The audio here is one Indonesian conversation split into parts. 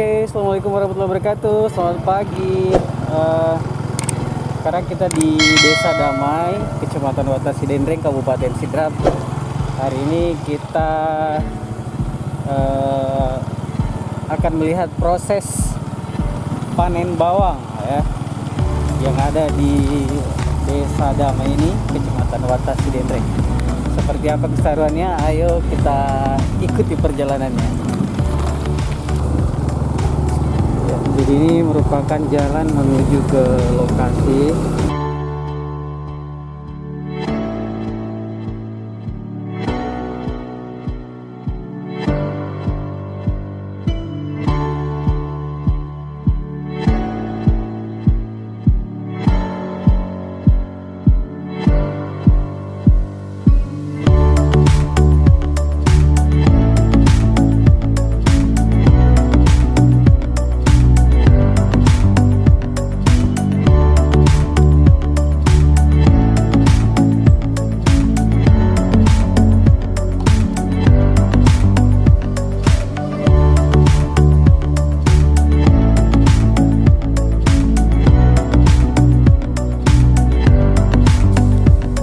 Oke, assalamualaikum warahmatullahi wabarakatuh. Selamat pagi. Sekarang kita di Desa Damai, Kecamatan Watasi Dendreng, Kabupaten Sidrap. Hari ini kita akan melihat proses panen bawang ya, yang ada di Desa Damai ini, Kecamatan Watasi Dendreng. Seperti apa keseruannya? Ayo kita ikuti perjalanannya. Jadi ini merupakan jalan menuju ke lokasi.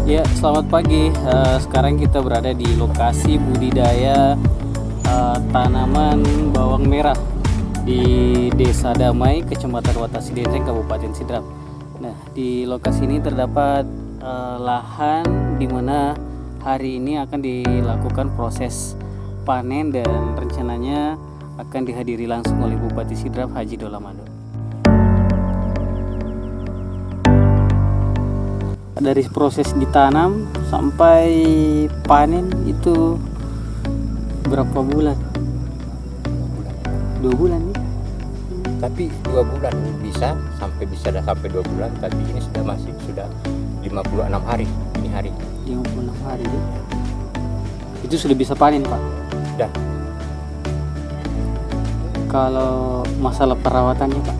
Ya, selamat pagi. Sekarang kita berada di lokasi budidaya tanaman bawang merah di Desa Damai, Kecamatan Watasi Dendreng, Kabupaten Sidrap. Nah, di lokasi ini terdapat lahan di mana hari ini akan dilakukan proses panen dan rencananya akan dihadiri langsung oleh Bupati Sidrap Haji Dolamado. Dari proses ditanam sampai panen itu berapa bulan? 2 bulan ya? Tapi 2 bulan bisa sampai 2 bulan, tapi ini sudah 56 hari ini hari. 56 hari ya? Itu sudah bisa panen, Pak? Sudah. Kalau masalah perawatannya, Pak,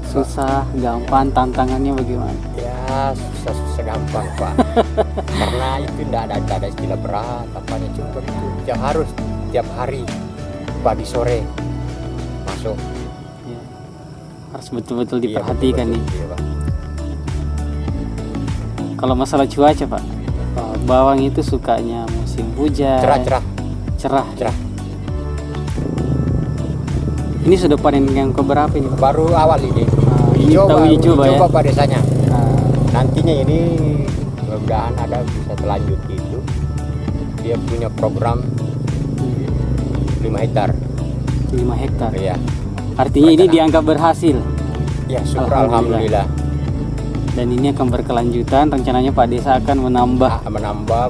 susah, gampang, tantangannya bagaimana? Ya susah gampang Pak. Karena itu tidak ada istilah berat apanya, cuma itu yang harus tiap hari pagi sore masuk Ya, harus betul-betul diperhatikan nih. Iya, Pak. Kalau masalah cuaca, Pak, bawang itu sukanya musim hujan, cerah. Ini sudah panen yang keberapa ini, Pak? Baru awal ini. Ini tahu dicoba ya? Pak desanya. Nantinya ini mudah-mudahan ada bisa terlanjut gitu. Dia punya program 5 hektar. 5 hektar. Iya. Artinya ini dianggap berhasil. Ya, syukur alhamdulillah. Dan ini akan berkelanjutan. Rencananya Pak Desa akan menambah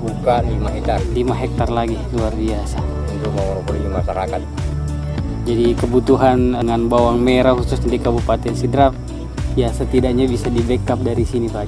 buka 5 hektar. 5 hektar lagi, luar biasa. Untuk memenuhi masyarakat. Jadi kebutuhan dengan bawang merah khusus di Kabupaten Sidrap ya setidaknya bisa di backup dari sini, Pak.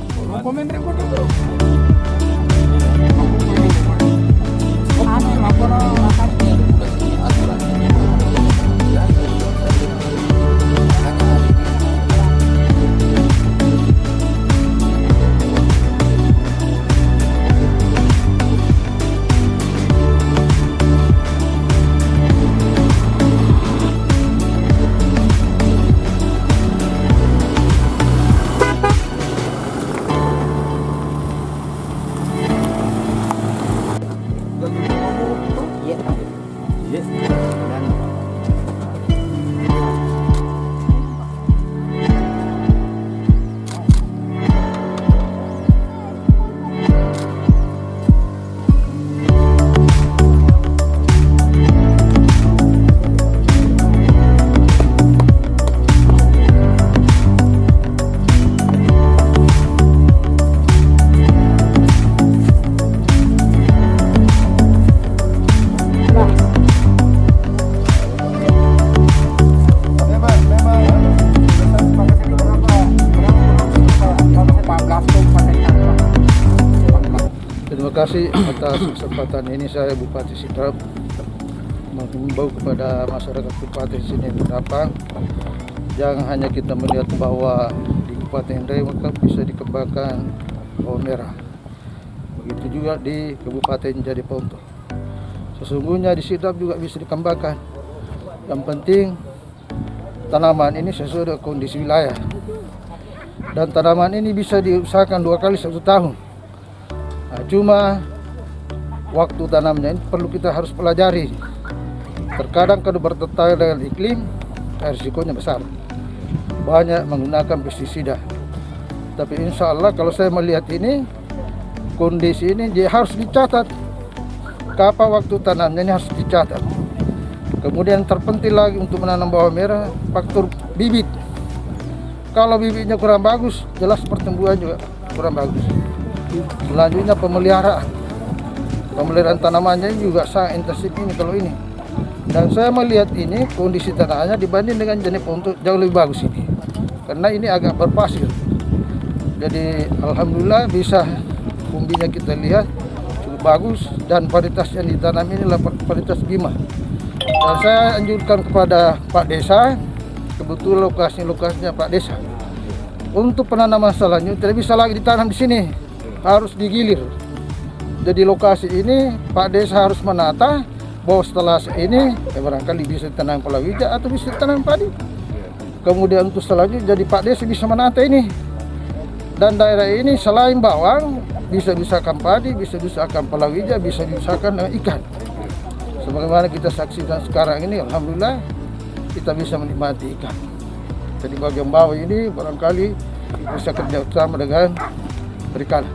Terima kasih atas kesempatan ini. Saya Bupati Sidrap menghimbau kepada masyarakat Kabupaten sini datang, jangan hanya kita melihat bahwa di Kabupaten Dendreng maka bisa dikembangkan bawang merah. Begitu juga di Kabupaten Jariponto. Sesungguhnya di Sidrap juga bisa dikembangkan. Yang penting tanaman ini sesuai dengan kondisi wilayah. Dan tanaman ini bisa diusahakan 2 kali 1 tahun. Nah, cuma waktu tanamnya ini perlu kita harus pelajari. Terkadang kalau bertentangan dengan iklim, risikonya besar. Banyak menggunakan pestisida. Tapi insya Allah kalau saya melihat ini, kondisi ini dia harus dicatat. Kapan waktu tanamnya ini harus dicatat. Kemudian terpenting lagi untuk menanam bawang merah, faktor bibit. Kalau bibitnya kurang bagus, jelas pertumbuhan juga kurang bagus. Selanjutnya pemeliharaan. Pemeliharaan tanamannya juga sangat intensif ini kalau ini. Dan saya melihat ini kondisi tanahnya dibanding dengan jenis pohon jauh lebih bagus ini. Karena ini agak berpasir. Jadi alhamdulillah bisa umbinya kita lihat cukup bagus dan varietas yang ditanam ini adalah varietas Bima. Dan saya anjurkan kepada Pak Desa, kebetulan lokasinya Pak Desa, untuk penanaman selanjutnya tidak bisa lagi ditanam di sini, harus digilir. Jadi lokasi ini Pak Desa harus menata bahwa setelah ini barangkali bisa ditanam palawija atau bisa ditanam padi. Kemudian untuk selanjutnya jadi Pak Desa bisa menata ini. Dan daerah ini selain bawang bisa diusahakan padi, bisa diusahakan palawija, bisa diusahakan ikan. Sebagaimana kita saksikan sekarang ini, alhamdulillah kita bisa menikmati ikan. Jadi bagian bawah ini barangkali bisa kerja sama dengan perikanan.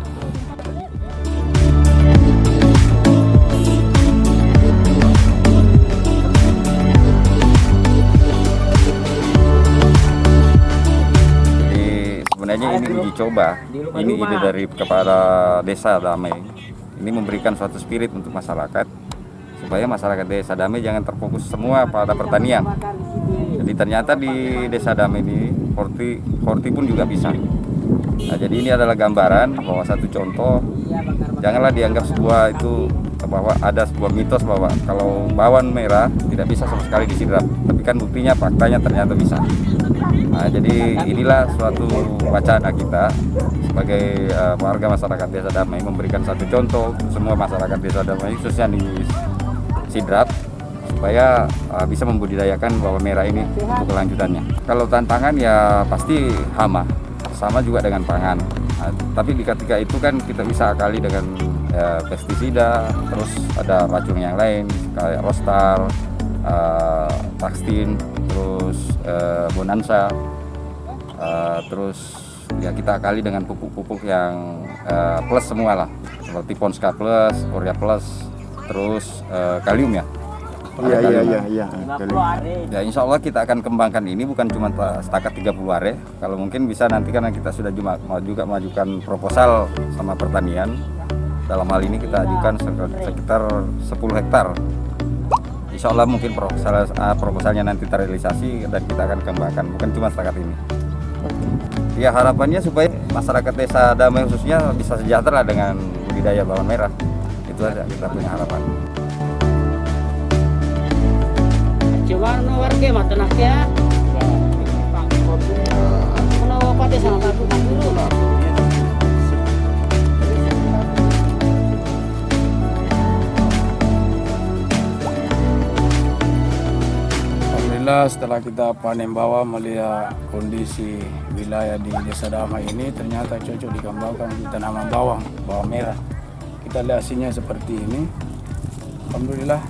Sebenarnya ini uji coba, ini ide dari Kepala Desa Damai. Ini memberikan suatu spirit untuk masyarakat, supaya masyarakat Desa Damai jangan terfokus semua pada pertanian. Jadi ternyata di Desa Damai ini horti pun juga bisa. Nah, jadi ini adalah gambaran bahwa satu contoh, janganlah dianggap bahwa ada sebuah mitos bahwa kalau bawang merah tidak bisa sama sekali disiram. Tapi kan buktinya, faktanya ternyata bisa. Nah, jadi inilah suatu wacana kita sebagai warga masyarakat Desa Damai memberikan satu contoh semua masyarakat Desa Damai khususnya di Sidrap supaya bisa membudidayakan bawang merah ini untuk kelanjutannya. Kalau tantangan ya pasti hama, sama juga dengan pangan. Nah, tapi di ketika itu kan kita bisa akali dengan pestisida, terus ada racun yang lain kayak Rostar, Taxtin, terus Bonanza, terus ya kita akali dengan pupuk-pupuk yang plus semua lah, seperti Ponska plus, Urea plus, terus kalium ya. Iya. Ya insya Allah kita akan kembangkan ini bukan cuma setakat 30 are. Kalau mungkin bisa nanti karena kita sudah juga mengajukan proposal sama pertanian. Dalam hal ini kita ajukan sekitar 10 hektar. Insya Allah mungkin proposalnya nanti terrealisasi dan kita akan kembangkan bukan cuma setakat ini. Ya harapannya supaya masyarakat Desa Damai khususnya bisa sejahtera dengan budidaya bawang merah. Itu saja kita punya harapan. Warna warga mah tenang ya. Kalau pada sama satu dulu lah. Alhamdulillah setelah kita panen bawang melihat kondisi wilayah di Desa Damai ini ternyata cocok dikembangkan untuk tanaman bawang merah. Kita lihat hasilnya seperti ini. Alhamdulillah.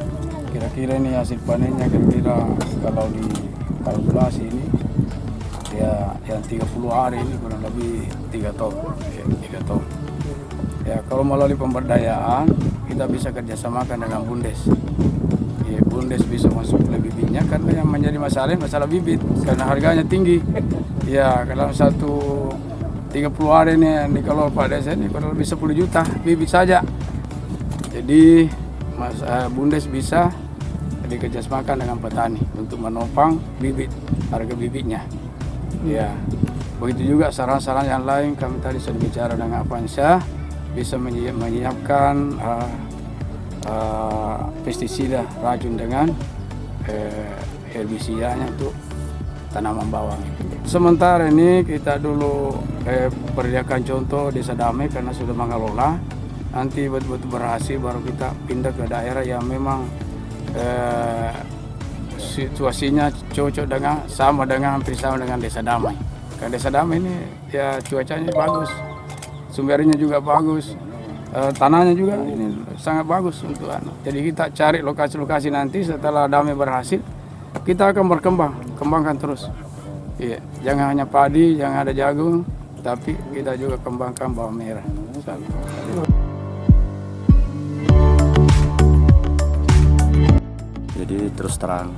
Kira-kira ini hasil panennya kira-kira kalau dikalkulasi ini ya yang 30 hari ini kurang lebih 3 ton. Ya kalau melalui pemberdayaan kita bisa kerjasamakan dengan Bundes. Ya, Bundes bisa masuk ke bibitnya karena yang menjadi masalah bibit karena harganya tinggi. Ya kalau 30 hari ini yang dikelola Pak Desa ini kurang lebih 10 juta bibit saja. Jadi Bundes bisa dikerjasamakan dengan petani untuk menopang harga bibitnya. Ya, begitu juga saran-saran yang lain kami tadi sudah bicara dengan Avanza bisa menyiapkan pestisida racun dengan herbisidanya untuk tanaman bawang. Sementara ini kita dulu perlihatkan contoh Desa Damai karena sudah mengelola. Nanti betul-betul berhasil baru kita pindah ke daerah yang memang situasinya cocok dengan hampir sama dengan Desa Damai. Karena Desa Damai ini ya cuacanya bagus, sumbernya juga bagus, tanahnya juga ini sangat bagus untuk Jadi kita cari lokasi-lokasi nanti setelah Damai berhasil, kita akan kembangkan terus. Iya, jangan hanya padi, jangan ada jagung, tapi kita juga kembangkan bawang merah. Jadi terus terang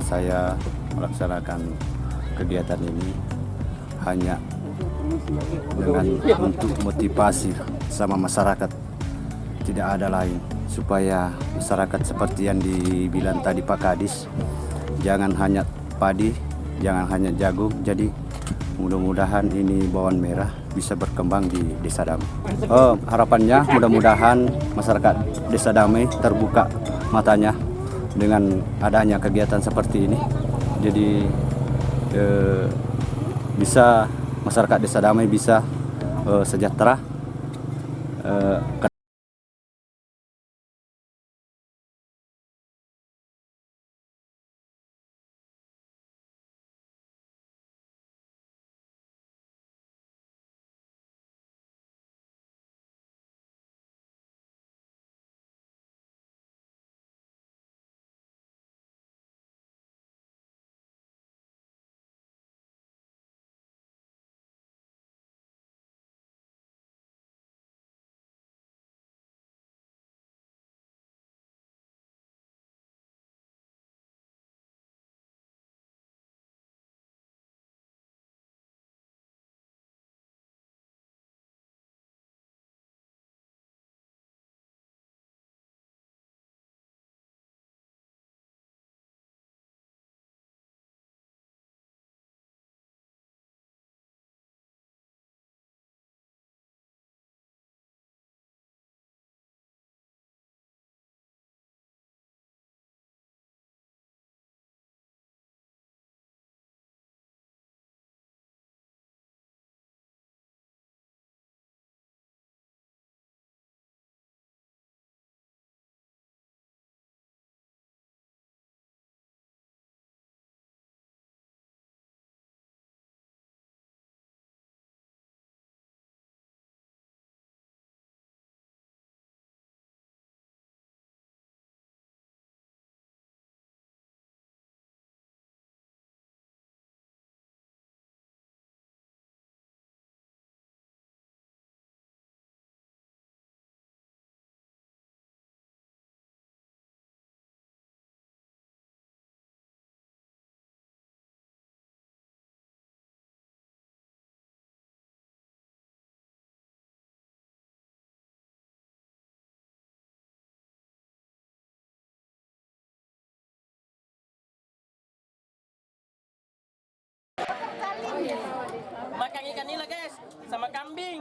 saya melaksanakan kegiatan ini hanya dengan untuk motivasi sama masyarakat, tidak ada lain, supaya masyarakat seperti yang dibilang tadi Pak Kadis, jangan hanya padi, jangan hanya jagung. Jadi mudah-mudahan ini bawang merah bisa berkembang di Desa Damai. Harapannya mudah-mudahan masyarakat Desa Damai terbuka matanya dengan adanya kegiatan seperti ini. Jadi bisa masyarakat Desa Damai bisa sejahtera. Makan ikan nila guys, sama kambing.